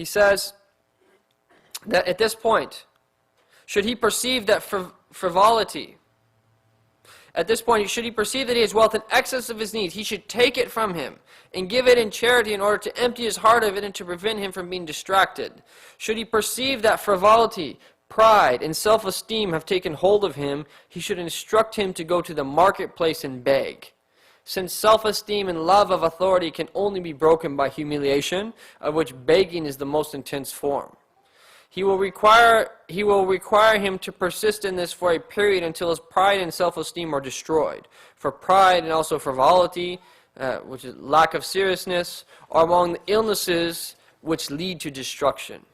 says that at this point, should he perceive that frivolity, at this point, should he perceive that he has wealth in excess of his needs, he should take it from him and give it in charity in order to empty his heart of it and to prevent him from being distracted. Should he perceive that frivolity, pride, and self-esteem have taken hold of him, he should instruct him to go to the marketplace and beg. Since self-esteem and love of authority can only be broken by humiliation, of which begging is the most intense form. He will require him to persist in this for a period until his pride and self-esteem are destroyed. For pride and also frivolity, which is lack of seriousness, are among the illnesses which lead to destruction.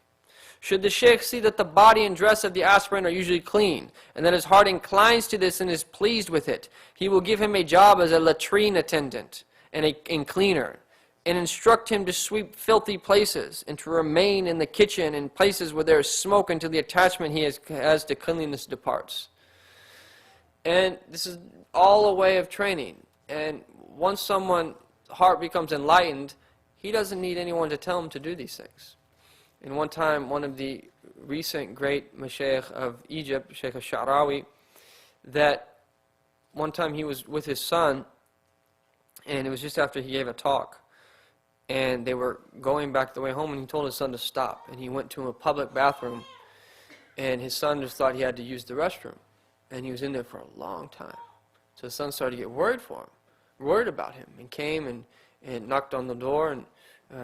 Should the Shaykh see that the body and dress of the aspirant are usually clean, and that his heart inclines to this and is pleased with it, he will give him a job as a latrine attendant and cleaner, and instruct him to sweep filthy places, and to remain in the kitchen in places where there is smoke until the attachment he has to cleanliness departs. And this is all a way of training. And once someone's heart becomes enlightened, he doesn't need anyone to tell him to do these things. And one time, one of the recent great Mashaykh of Egypt, Shaykh al-Sha'rawi, that one time he was with his son, and it was just after he gave a talk. And they were going back the way home, and he told his son to stop. And he went to a public bathroom, and his son just thought he had to use the restroom. And he was in there for a long time. So his son started to get worried for him, worried about him, and came and knocked on the door, and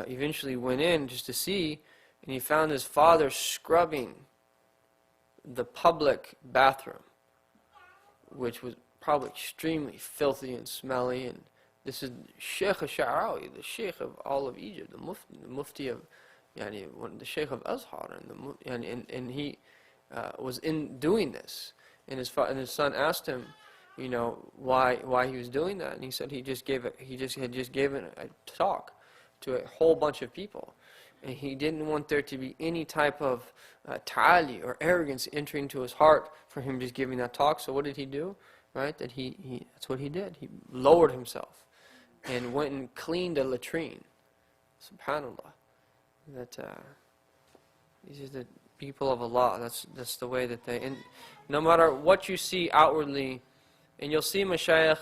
eventually went in just to see, and he found his father scrubbing the public bathroom, which was probably extremely filthy and smelly. And this is Shaykh al-Sha'rawi, the Shaykh of all of Egypt, the Mufti of, the Shaykh of Azhar, and he was in doing this. And his son asked him, why he was doing that, and he said he had just given a talk to a whole bunch of people, and he didn't want there to be any type of ta'ali or arrogance entering into his heart for him just giving that talk. So what did he do? Right? That's what he did. He lowered himself and went and cleaned a latrine. SubhanAllah. These are the people of Allah. That's the way that they. And no matter what you see outwardly, and you'll see mashayikh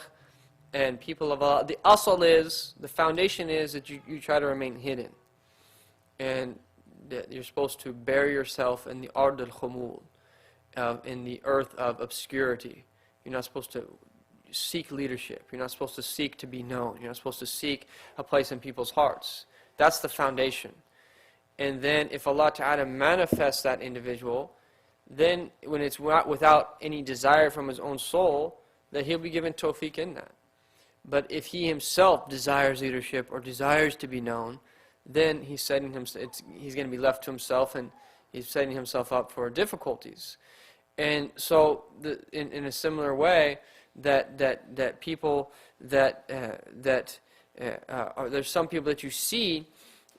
and people of Allah, the asal is, the foundation is that you try to remain hidden. And that you're supposed to bury yourself in the ard al-khumul, in the earth of obscurity. You're not supposed to seek leadership. You're not supposed to seek to be known. You're not supposed to seek a place in people's hearts. That's the foundation. And then if Allah Ta'ala manifests that individual, then when it's without any desire from his own soul, that he'll be given tawfiq in that. But if he himself desires leadership or desires to be known, then he's going to be left to himself, and he's setting himself up for difficulties. And so, in a similar way, that people there's some people that you see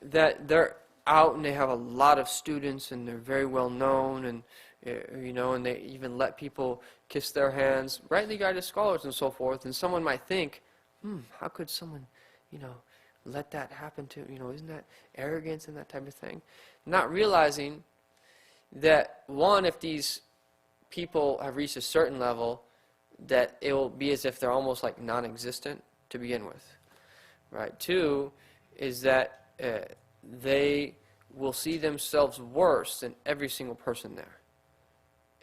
that they're out and they have a lot of students and they're very well known, and and they even let people kiss their hands, rightly guided scholars and so forth. And someone might think, how could someone, let that happen to, isn't that arrogance and that type of thing? Not realizing that, one, if these people have reached a certain level, that it will be as if they're almost like non-existent to begin with. Right? Two, is that they will see themselves worse than every single person there.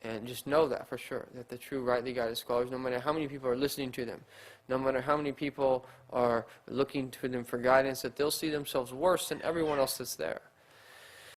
And just know that for sure, that the true rightly guided scholars, no matter how many people are listening to them, no matter how many people are looking to them for guidance, that they'll see themselves worse than everyone else that's there.